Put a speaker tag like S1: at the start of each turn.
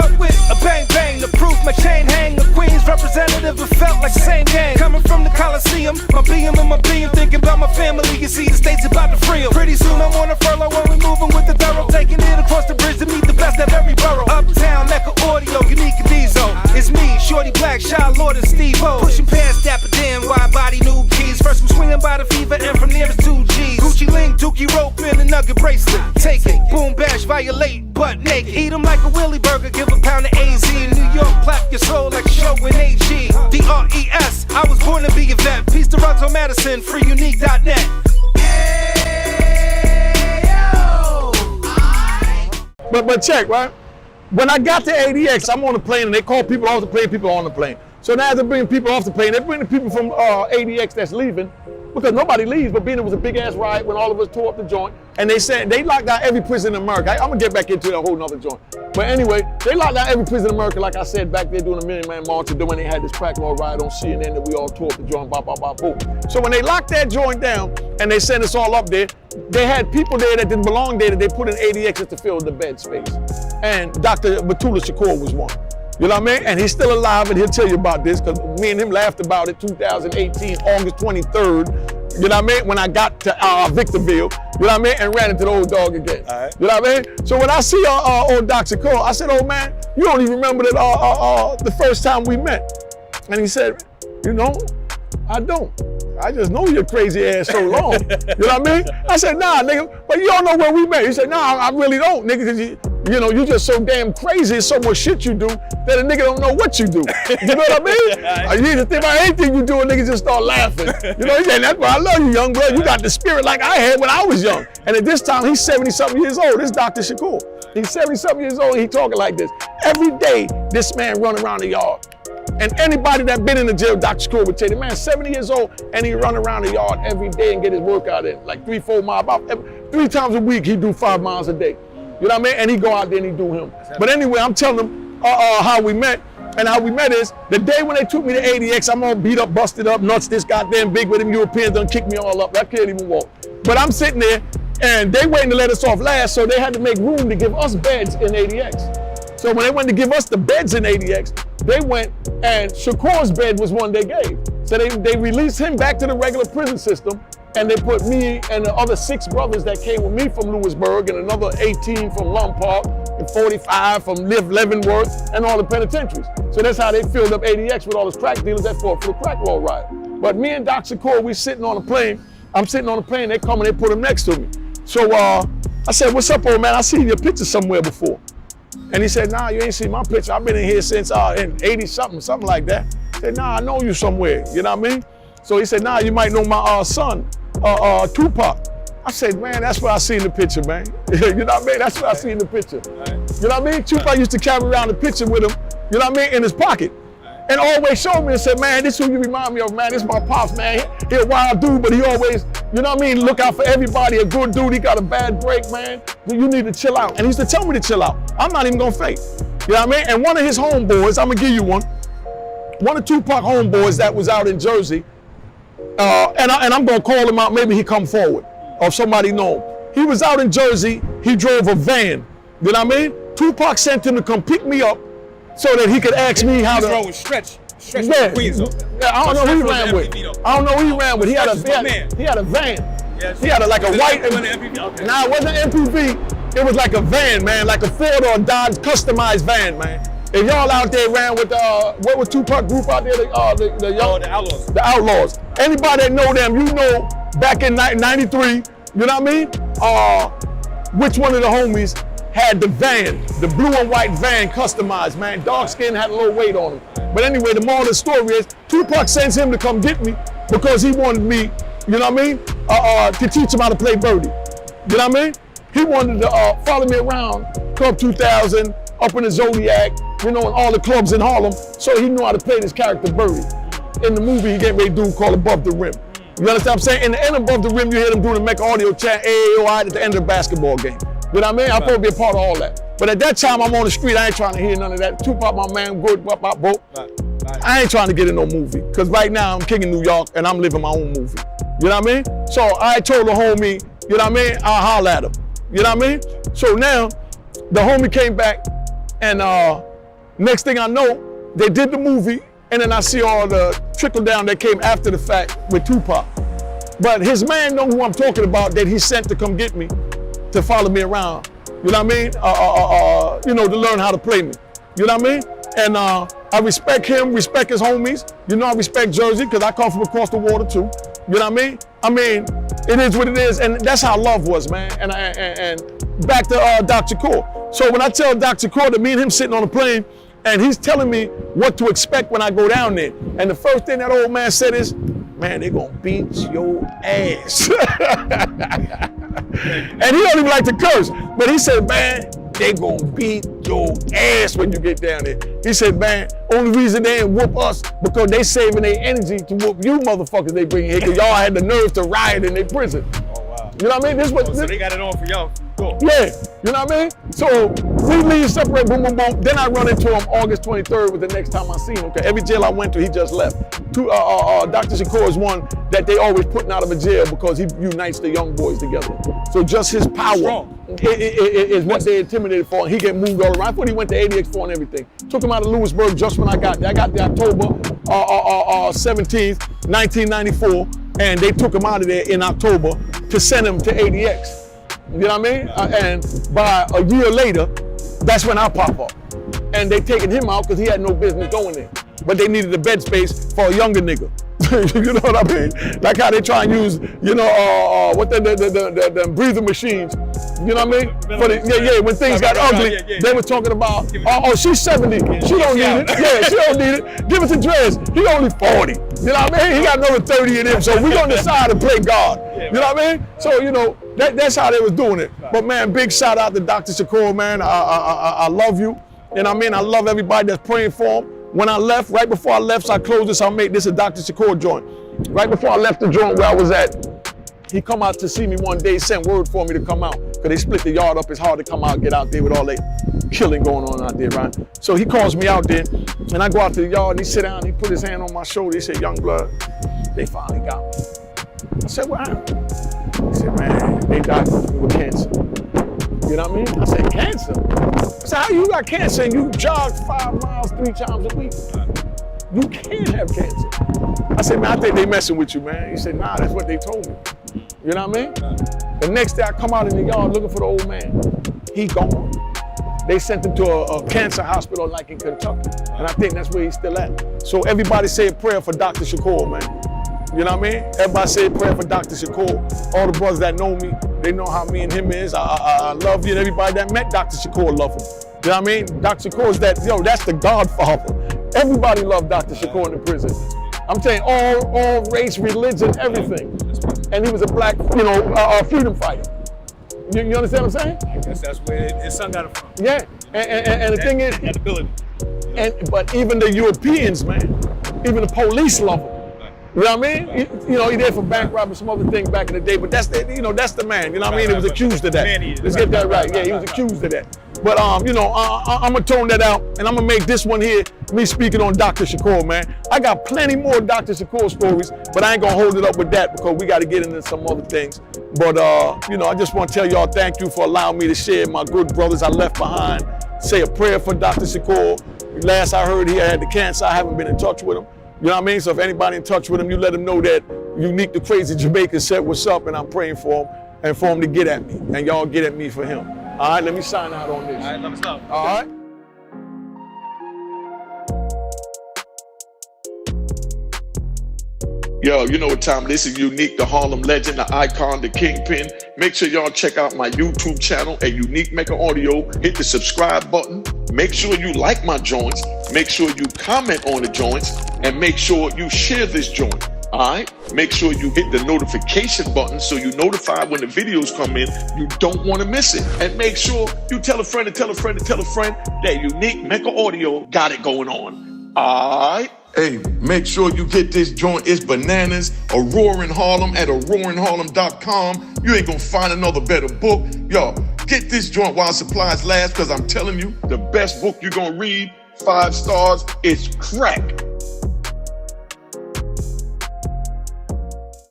S1: fuck with a bang bang. The proof my chain hang. The Queens representative, it felt like the same gang. Coming from the Coliseum, my BM and my being, thinking about my family. You see the state's about to free 'em. Pretty soon I'm on a furlough when we moving with the thorough. Taking it across the bridge to meet the best of every borough. Uptown, Mecca audio, unique and diesel. It's me, Shorty Black, Shy Lord and Steve-O. Pushing past Dapper Dan, wide body, new keys. First I'm swinging by the fever and from there it's 2 G's. Gucci link, Dookie rope and a nugget bracelet. Take it, boom bash, violate, butt naked. Eat 'em like a Willy burger, give a pound of AZ. In New York, clap your soul like a show in AG. DRES, I was born to be a vet. Peace to Rugs on Madison, freeunique.net.
S2: But check, right? When I got to ADX, I'm on the plane and they call people off the plane, people on the plane. So now they're bringing people off the plane. They're bringing people from ADX that's leaving because nobody leaves, but being it was a big ass riot when all of us tore up the joint. And they said they locked down every prison in America. I'm gonna get back into that whole nother joint. But anyway, they locked down every prison in America, like I said, back there doing the Million Man March, and then when they had this crack law riot on CNN that we all tore up the joint, blah, blah, blah, boom. So when they locked that joint down and they sent us all up there, they had people there that didn't belong there that they put in ADXs to fill the bed space. And Dr. Mutulu Shakur was one. You know what I mean? And he's still alive and he'll tell you about this because me and him laughed about it 2018, August 23rd. You know what I mean? When I got to Victorville, you know what I mean? And ran into the old dog again. All right. You know what I mean? So when I see old Dr. Cole, I said, oh man, you don't even remember that the first time we met. And he said, you know, I don't. I just know your crazy ass so long. You know what I mean? I said, nah, nigga, but you don't know where we met. He said, nah, I really don't, nigga, because you just so damn crazy and so much shit you do that a nigga don't know what you do. You know what I mean? You just think about anything you do, a nigga just start laughing. You know, he said, that's why I love you, young blood. You got the spirit like I had when I was young. And at this time, he's 70-something years old. This is Dr. Shakur. He's 70-something years old and he talking like this. Every day, this man run around the yard. And anybody that been in the jail, Dr. Shakur would tell you, man, 70 years old, and he run around the yard every day and get his workout in, like 3-4 miles, about 3 times a week, he do 5 miles a day. You know what I mean? And he go out there and he do him. But anyway, I'm telling them how we met. And how we met is, the day when they took me to ADX, I'm all beat up, busted up, nuts this goddamn big with them Europeans done kicked me all up. I can't even walk. But I'm sitting there, and they waiting to let us off last, so they had to make room to give us beds in ADX. So when they went to give us the beds in ADX, they went and Shakur's bed was one they gave. So they released him back to the regular prison system and they put me and the other 6 brothers that came with me from Lewisburg and another 18 from Lum Park and 45 from Leavenworth and all the penitentiaries. So that's how they filled up ADX with all those crack dealers that fought for the crack law riot. But me and Dr. Shakur, we sitting on a plane. I'm sitting on the plane, they come and they put him next to me. So I said, what's up, old man? I seen your picture somewhere before. And he said, nah, you ain't seen my picture. I've been in here since in 80-something, something like that. I said, nah, I know you somewhere, you know what I mean? So he said, nah, you might know my son, Tupac. I said, man, that's where I seen the picture, man. You know what I mean? That's where I seen the picture. You know what I mean? Tupac used to carry around the picture with him, you know what I mean, in his pocket. And always showed me and said, man, this is who you remind me of, man. This is my pops, man. He a wild dude, but he always, you know what I mean, look out for everybody. A good dude, he got a bad break, man. You need to chill out. And he used to tell me to chill out. I'm not even gonna fake. You know what I mean? And one of his homeboys, I'm gonna give you one. One of Tupac homeboys that was out in Jersey, and I'm gonna call him out, maybe he come forward, or somebody know him. He was out in Jersey, he drove a van. You know what I mean? Tupac sent him to come pick me up so that he could ask me how to.
S3: What's wrong with Stretch? Stretch
S2: yeah,
S3: Queens, though.
S2: Yeah, I don't know who he ran with. I don't know who he ran with. He had a van. He had like a white. Nah, it wasn't an MPV. It was like a van, man, like a Ford or a Dodge customized van, man. And y'all out there ran with what was Tupac group out there? The
S3: Outlaws.
S2: The Outlaws. Anybody that know them, you know, back in '93, you know what I mean? Which one of the homies had the van, the blue and white van customized, man. Dark skin, had a little weight on him. But anyway, the moral of the story is, Tupac sends him to come get me because he wanted me, you know what I mean, to teach him how to play birdie. You know what I mean? He wanted to follow me around Club 2000, up in the Zodiac, you know, in all the clubs in Harlem, so he knew how to play this character birdie. In the movie, he get ready to do called Above the Rim. You understand what I'm saying? In the end of Above the Rim, you hear them doing the Mecca audio chant, AAOI at the end of the basketball game. You know what I mean? I'm supposed to be a part of all that. But at that time, I'm on the street, I ain't trying to hear none of that. Tupac, my man, good, I ain't trying to get in no movie. Because right now, I'm king in New York, and I'm living my own movie. You know what I mean? So I told the homie, you know what I mean? I'll holler at him. You know what I mean? So now, the homie came back, and Next thing I know, they did the movie, and then I see all the trickle down that came after the fact with Tupac. But his man know who I'm talking about that he sent to come get me, to follow me around. You know what I mean? You know, to learn how to play me. You know what I mean? And I respect him, respect his homies. You know I respect Jersey, because I come from across the water too. You know what I mean? I mean, it is what it is, and that's how love was, man. And back to Dr. Shakur. So when I tell Dr. Shakur that me and him sitting on a plane, and he's telling me what to expect when I go down there. And the first thing that old man said is, man, they gonna beat your ass. And he don't even like to curse, but he said, man, they gonna beat your ass when you get down there. He said, man, only reason they ain't whoop us because they saving their energy to whoop you motherfuckers they bring here, because y'all had the nerve to riot in their prison.
S1: Oh, wow.
S2: You know what I mean?
S1: So they got it on for y'all. Cool.
S2: Yeah, you know what I mean? So we leave, separate, boom, boom, boom. Then I run into him August 23rd was the next time I seen him. Okay, every jail I went to, he just left. Dr. Shakur is one that they always putting out of a jail because he unites the young boys together. So just his power is what they intimidated for, and he get moved all around. I thought he went to ADX for and everything. Took him out of Lewisburg just when I got there. I got there October 17th, 1994, and they took him out of there in October to send him to ADX. You know what I mean? And by a year later, that's when I pop up. And they taking him out because he had no business going there. But they needed a bed space for a younger nigga. You know what I mean? Like how they try and use, you know, what the breathing machines. You know what I mean? When things got ugly, they were talking about, oh, she's 70, she don't need it. Yeah, she don't need it. Give it to Drez, he only 40. You know what I mean? He got another 30 in him, so we gonna decide to play God. You know what I mean? So, you know, that's how they was doing it. But man, big shout out to Dr. Shakur, man. I love you. And I mean, I love everybody that's praying for him. When I left, right before I left, so I closed this, I'll make this a Dr. Shakur joint. Right before I left the joint where I was at, he come out to see me one day, sent word for me to come out, because they split the yard up. It's hard to come out, get out there with all that killing going on out there, right? So he calls me out there, and I go out to the yard, and he sit down, he put his hand on my shoulder, he said, young blood, they finally got me. I said, what happened? He said, man, they diagnosed me with cancer. You know what I mean? I said, cancer? I said, how you got cancer and you jog 5 miles 3 times a week? You can't have cancer. I said, man, I think they messing with you, man. He said, nah, that's what they told me. You know what I mean? The next day I come out in the yard looking for the old man. He gone. They sent him to a cancer hospital like in Kentucky. And I think that's where he's still at. So everybody say a prayer for Dr. Shakur, man. You know what I mean? Everybody say a prayer for Dr. Shakur. All the brothers that know me, they know how me and him is. I love you, and everybody that met Dr. Shakur love him. You know what I mean? Dr. Shakur is that, that's the godfather. Everybody loved Dr. Shakur in the prison. I'm telling you, all race, religion, everything. And he was a black, freedom fighter. You understand what I'm saying?
S1: I guess that's where his son got it from.
S2: Yeah, and the thing is,
S1: that ability.
S2: But even the Europeans, man, even the police love him. You know what I mean? He did for bank robbery, some other things back in the day, but that's the man. You know what I mean? He was accused of that. Let's get that right. Yeah, he was accused of that. But I'm gonna tone that out, and I'm gonna make this one here me speaking on Dr. Shakur, man. I got plenty more Dr. Shakur stories, but I ain't gonna hold it up with that because we got to get into some other things. But I just want to tell y'all thank you for allowing me to share my good brothers I left behind. Say a prayer for Dr. Shakur. Last I heard, he had the cancer. I haven't been in touch with him. You know what I mean? So if anybody in touch with him, you let him know that Unique the Crazy Jamaican said what's up, and I'm praying for him and for him to get at me. And y'all get at me for him. All right, let me sign out on this.
S1: All right, let us know.
S2: All right.
S3: Yo, you know what time this is. Unique, the Harlem legend, the icon, the kingpin. Make sure y'all check out my YouTube channel at Unique Mecca Audio. Hit the subscribe button. Make sure you like my joints. Make sure you comment on the joints. And make sure you share this joint. All right? Make sure you hit the notification button so you notify when the videos come in. You don't want to miss it. And make sure you tell a friend to tell a friend to tell a friend that Unique Mecca Audio got it going on. All right? Hey, make sure you get this joint. It's bananas. A Roaring Harlem at roaringharlem.com. You ain't gonna find another better book. Yo, get this joint while supplies last, because I'm telling you, the best book you're gonna read, 5 stars, it's crack.